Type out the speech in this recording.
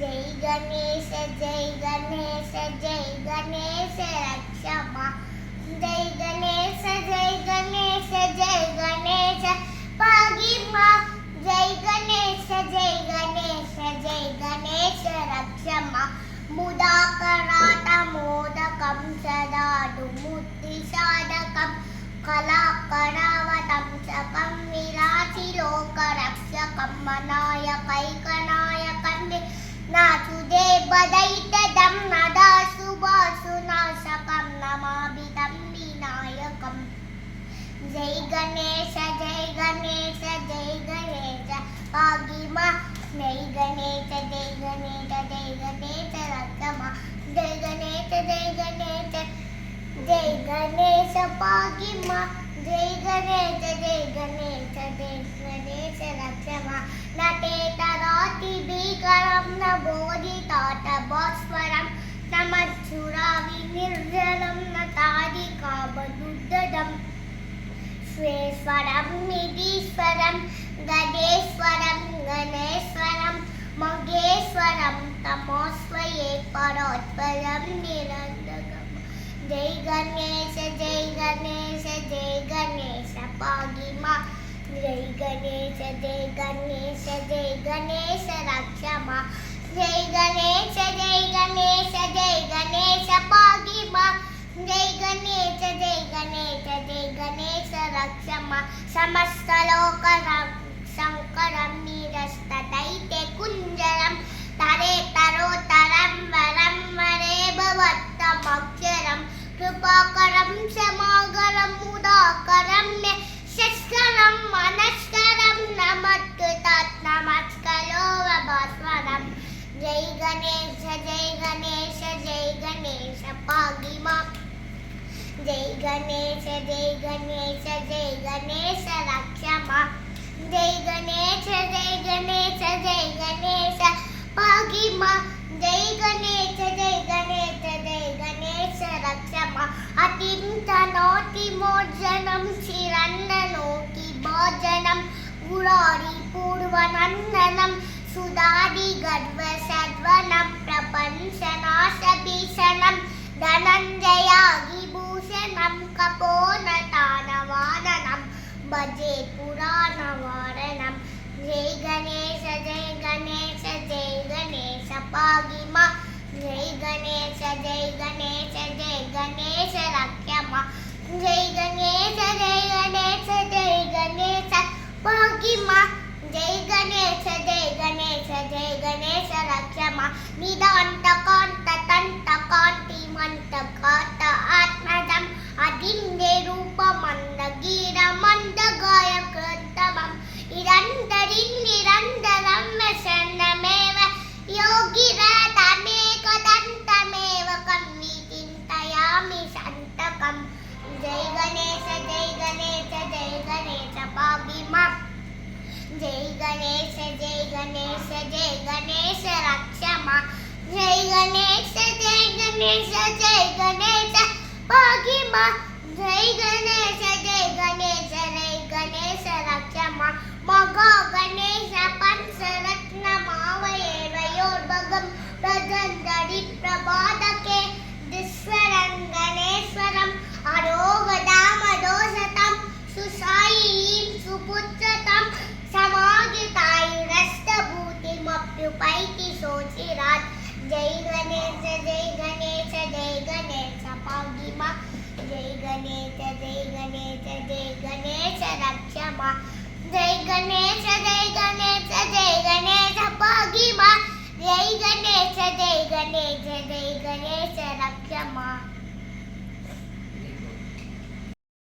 जय गणेश जय गणेश जय गणेश रक्षमा जय गणेश जय गणेश जय गणेश पागिमा जय गणेश जय गणेश जय गणेश रक्षमा मुदाकराता मोदकं सदा दुमुत्तिसाधकं कलाकरावतं सकं विराजिलोकरक्षकं मनायकैकनायकं नासुदेवदैत्यदं नदाशुभाशुनाशकं नमाभितं विनायकम् जय गणेश पागिमा जय गणेश रक्षमा जय गणेश पागिमा जय गणेश रक्षमा नटे तरोति भीकरं न बोधितातभस्वरं न मच्छुराविनिर्जलं न तारिकावदुद्धतं स्वेश्वरं निधीश्वरं गणेश्वरं मगेश्वरं तमोस्वये परोत्पलं निरन्तकम् जय गणेश पागिमा जय गणेश रक्षमा जय गणेश पागिमा जय गणेश रक्षमा समस्त लोकरं शंकरं निरस्तदैत्य कुञ्जरं तरे तरोतरं वरं वरे भवत्तमक्षरं कृपाकरं क्षमाकरं मुदाकरं शस्करं मनस्करं नमस्करो वभास्वरं जय गणेश पागिमा जय गणेश रक्षमा जय गणेश पागिमा जय गणेश रक्षमा अतिमोर्जनं शिरन्ननोति भोजनं गुरारि पूर्वनन्दनं सुधारि गर्वसद्वनं प्रपंसनाशभीषणं धनञ्जयागिभूषणं कपोनतानवाननं भजे पुराणवारणं जय गणेश पागिमा जय गणेश रक्षमा जय गणेश पागिमा जय गणेश रक्षमा निदान्तकान्ततन्तकान्तिमन्तकात आत्मजम् अदिन्दरूपमन्दगीरमन्दगायकृत्तमम् निरन्तरं वसन्नमेव योगिरतमेकदन्तमेव कम्मिचिन्तयामि सन्तकम् जय गणेश पागिमा जय गणेश रक्षमा जय गणेश पागिमा जय गणेश रक्षमा मगा गणेश पंचरत्नमावयेवयोर्भगं प्रजन्दरि प्रभादके दिस्वरं गणेश्वरम् अरोगदामदोषतं सुसायीं सुपुत्रतं समागितायुरस्तभूतिमप्युपैति शोचिरात् जय गणेश पागिमा जय गणेश रक्षमा जय गणेश पागिमा जय गणेश रक्षमा।